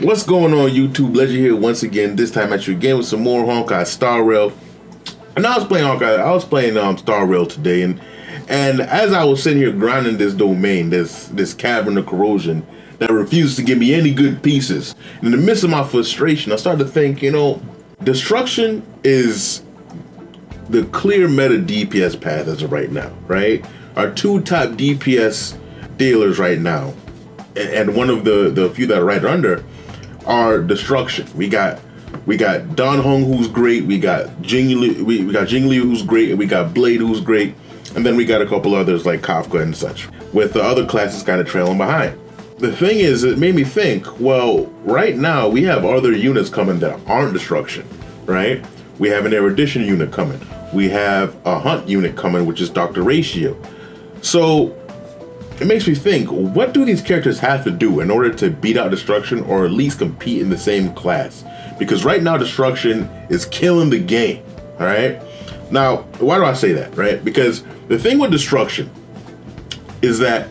What's going on, YouTube? Ledger here once again, this time at you again with some more Honkai Star Rail. And I was playing Star Rail today, and as I was sitting here grinding this domain, this cavern of corrosion that refused to give me any good pieces. And in the midst of my frustration, I started to think, destruction is the clear meta DPS path as of right now, right? Our two top DPS dealers right now, and one of the few that are right under, are destruction. We got Dan Heng, who's great. We got Jingli, we got Jingli, who's great, and we got Blade, who's great, and then we got a couple others like Kafka and such, with the other classes kind of trailing behind. The thing is, it made me think, well, right now we have other units coming that aren't destruction, right? We have an erudition unit coming. We have a hunt unit coming, which is Dr. Ratio. So it makes me think, what do these characters have to do in order to beat out destruction, or at least compete in the same class? Because right now destruction is killing the game, all right? Now, why do I say that, right? Because the thing with destruction is that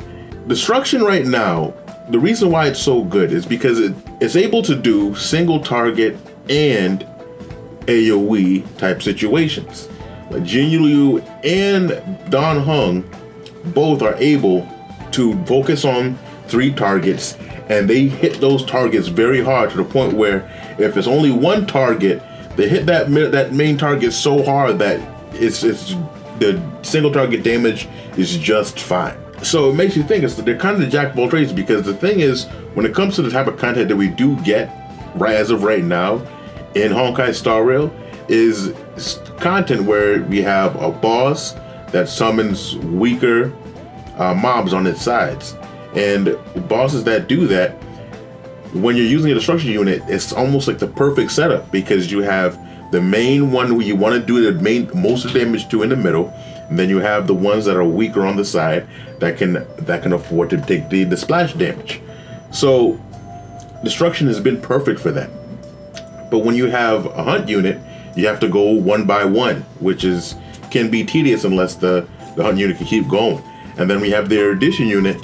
destruction right now, the reason why it's so good is because it's able to do single target and AoE type situations. Like Jin Liu and Dan Heng both are able to focus on 3 targets, and they hit those targets very hard to the point where if it's only one target, they hit that main target so hard that it's the single target damage is just fine. So it makes you think they're kind of the jack of all trades, because the thing is, when it comes to the type of content that we do get right as of right now in Honkai Star Rail, is content where we have a boss that summons weaker mobs on its sides, and bosses that do that, when you're using a destruction unit, it's almost like the perfect setup, because you have the main one who you want to do the most of the damage to in the middle, and then you have the ones that are weaker on the side that can afford to take the splash damage. So destruction has been perfect for that. But when you have a hunt unit, you have to go one by one, which can be tedious unless the hunt unit can keep going. And then we have the erudition unit.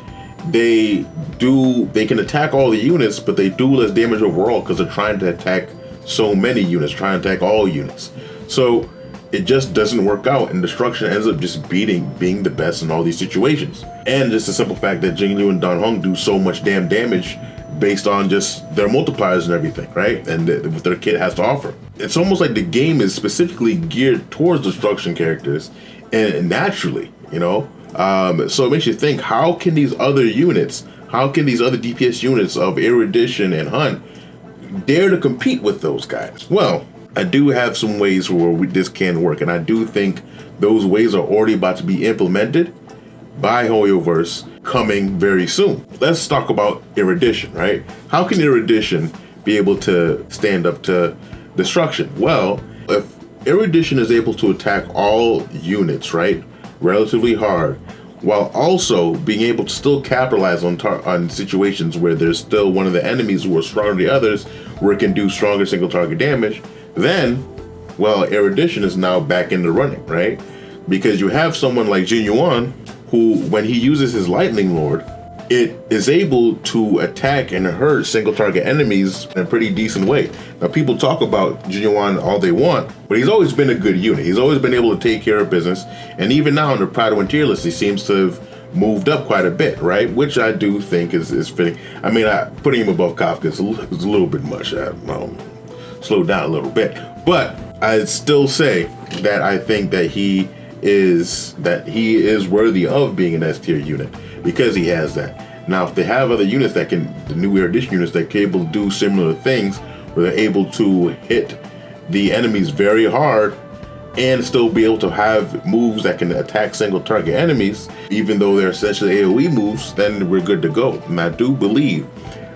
They can attack all the units, but they do less damage overall because they're trying to attack so many units, trying to attack all units. So it just doesn't work out, and destruction ends up just being the best in all these situations. And just the simple fact that Jing Liu and Dan Heng do so much damn damage based on just their multipliers and everything, right? And what their kit has to offer. It's almost like the game is specifically geared towards destruction characters, and naturally, so it makes you think, how can these other DPS units of erudition and hunt dare to compete with those guys? Well, I do have some ways where this can work, and I do think those ways are already about to be implemented by Hoyoverse coming very soon. Let's talk about erudition, right? How can erudition be able to stand up to destruction? Well, if erudition is able to attack all units, right, relatively hard, while also being able to still capitalize on situations where there's still one of the enemies who are stronger than the others, where it can do stronger single target damage, then, well, erudition is now back in the running, right? Because you have someone like Jin Yuan, who, when he uses his Lightning Lord, it is able to attack and hurt single target enemies in a pretty decent way. Now, people talk about Jin Yuan all they want, but he's always been a good unit. He's always been able to take care of business, and even now in the Pride of Tier list, he seems to have moved up quite a bit, right? Which I do think is fitting. I mean, putting him above Kafka is a little bit much. Slow down a little bit, but I'd still say that I think that he is worthy of being an S tier unit, because he has that. Now, if they have other units the new erudition units that are able to do similar things, where they're able to hit the enemies very hard and still be able to have moves that can attack single target enemies, even though they're essentially AoE moves, then we're good to go. And I do believe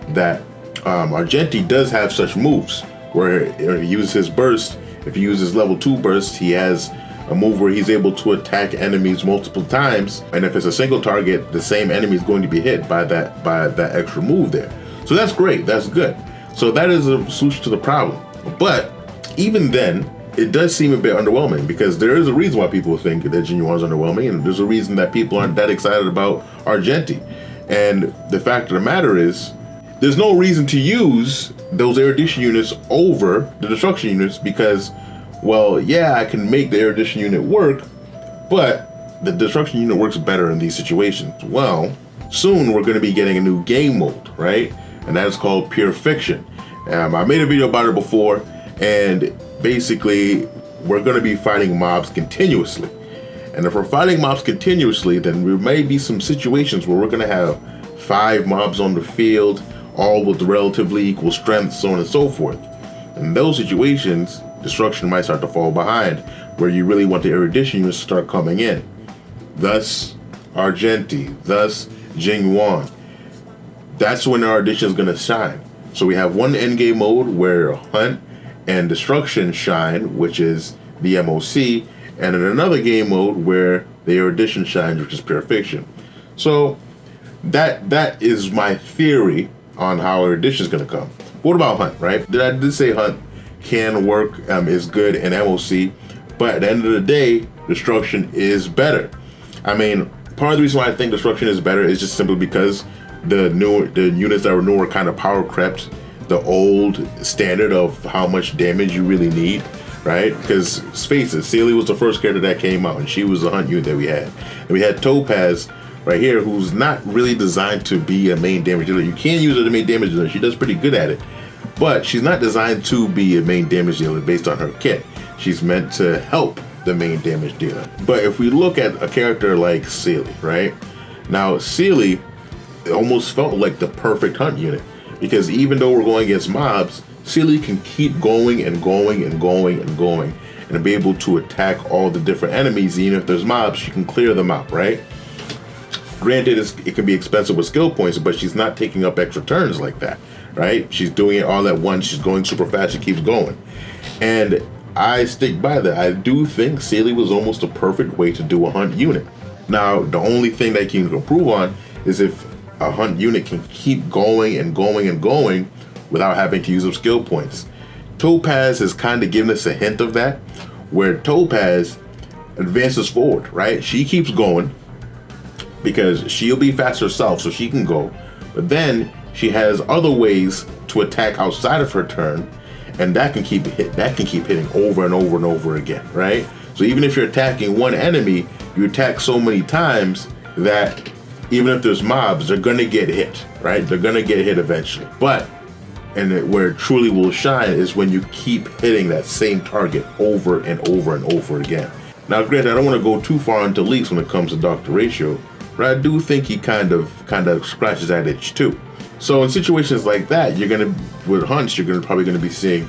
that Argenti does have such moves, where he uses his burst. If he uses level 2 burst, he has a move where he's able to attack enemies multiple times, and if it's a single target, the same enemy is going to be hit by that extra move there. So that's great, that's good. So that is a solution to the problem. But even then, it does seem a bit underwhelming, because there is a reason why people think that Jin Yuan is underwhelming, and there's a reason that people aren't that excited about Argenti. And the fact of the matter is, there's no reason to use those erudition units over the destruction units because, well, yeah, I can make the erudition unit work, but the destruction unit works better in these situations. Well, soon we're going to be getting a new game mode, right? And that is called Pure Fiction. I made a video about it before, and basically we're going to be fighting mobs continuously. And if we're fighting mobs continuously, then there may be some situations where we're going to have 5 mobs on the field, all with relatively equal strength, so on and so forth. In those situations, destruction might start to fall behind, where you really want the erudition units to start coming in. Thus, Argenti, thus Jingwan. That's when our erudition is going to shine. So we have one endgame mode where Hunt and Destruction shine, which is the MOC, and in another game mode where the erudition shines, which is Pure Fiction. So that is my theory on how erudition is going to come. What about Hunt, right? I did say Hunt can work, is good in MOC, but at the end of the day, Destruction is better. I mean, part of the reason why I think Destruction is better is just simply because the units that were newer kind of power crept the old standard of how much damage you really need, right? Because face it, Sealy was the first character that came out, and she was the Hunt unit that we had. And we had Topaz right here, who's not really designed to be a main damage dealer. You can use her to main damage dealer. She does pretty good at it, but she's not designed to be a main damage dealer based on her kit. She's meant to help the main damage dealer. But if we look at a character like Sealy, right? Now, Sealy almost felt like the perfect Hunt unit, because even though we're going against mobs, Sealy can keep going and going and going and going and be able to attack all the different enemies. Even if there's mobs, she can clear them out, right? Granted, it can be expensive with skill points, but she's not taking up extra turns like that, right? She's doing it all at once. She's going super fast. She keeps going. And I stick by that. I do think Sealy was almost a perfect way to do a Hunt unit. Now, the only thing that you can improve on is if a Hunt unit can keep going and going and going without having to use up skill points. Topaz has kind of given us a hint of that, where Topaz advances forward, right? She keeps going because she'll be fast herself, so she can go. But then she has other ways to attack outside of her turn, and that can keep hitting over and over and over again, right? So even if you're attacking one enemy, you attack so many times that even if there's mobs, they're gonna get hit, right? They're gonna get hit eventually. But, where it truly will shine is when you keep hitting that same target over and over and over again. Now, granted, I don't want to go too far into leaks when it comes to Dr. Ratio, but I do think he kind of scratches that itch too. So in situations like that, with Hunts, probably gonna be seeing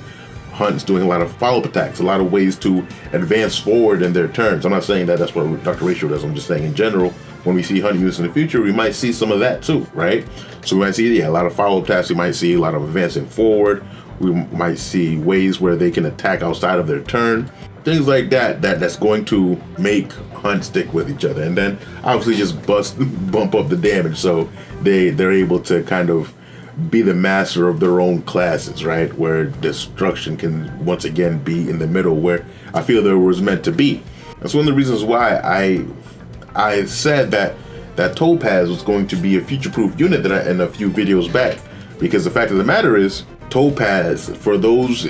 Hunts doing a lot of follow-up attacks, a lot of ways to advance forward in their turns. I'm not saying that that's what Dr. Ratio does. I'm just saying in general, when we see Hunt units in the future, we might see some of that too, right? So we might see, a lot of follow-up attacks. We might see a lot of advancing forward. We might see ways where they can attack outside of their turn. Things like that's going to make Hunt stick with each other. And then obviously just bump up the damage so they're able to kind of be the master of their own classes, right? Where Destruction can once again be in the middle where I feel there was meant to be. That's one of the reasons why I said that Topaz was going to be a future-proof unit in a few videos back, because the fact of the matter is, Topaz, for those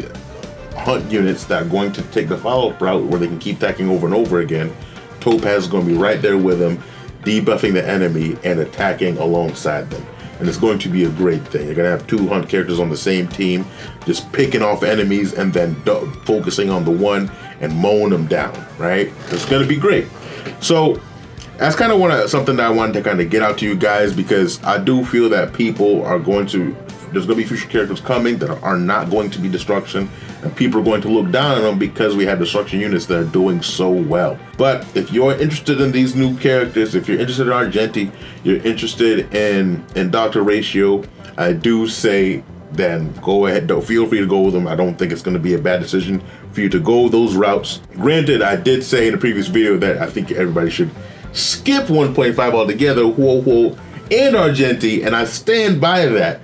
Hunt units that are going to take the follow-up route where they can keep attacking over and over again, Topaz is going to be right there with them, debuffing the enemy and attacking alongside them. And it's going to be a great thing. You're going to have 2 Hunt characters on the same team, just picking off enemies and then focusing on the one and mowing them down, right? It's going to be great. So that's kind of something that I wanted to kind of get out to you guys, because I do feel that there's going to be future characters coming that are not going to be Destruction, and people are going to look down on them because we have Destruction units that are doing so well. But if you're interested in these new characters, if you're interested in Argenti, you're interested in Dr. Ratio, I do say then go ahead, feel free to go with them. I don't think it's going to be a bad decision for you to go those routes. Granted, I did say in the previous video that I think everybody should skip 1.5 altogether, and Argenti, and I stand by that.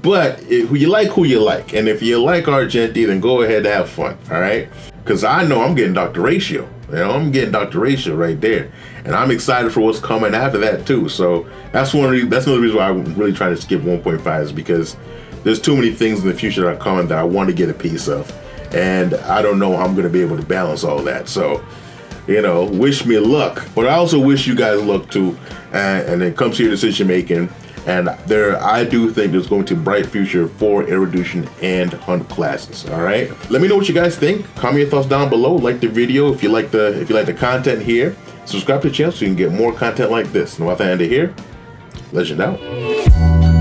But who you like, and if you like Argenti, then go ahead and have fun, all right? because I know I'm getting Dr. Ratio. You know, I'm getting Dr. Ratio right there, and I'm excited for what's coming after that too. So that's another reason why I'm really trying to skip 1.5 is because there's too many things in the future that are coming that I want to get a piece of, and I don't know how I'm going to be able to balance all that. So, you know, wish me luck, but I also wish you guys luck too. And it comes to your decision making. And I do think there's going to be a bright future for erudition and hunt classes. All right, let me know what you guys think. Comment your thoughts down below. Like the video if you like the content here. Subscribe to the channel so you can get more content like this. And with that, end it here. Legend out.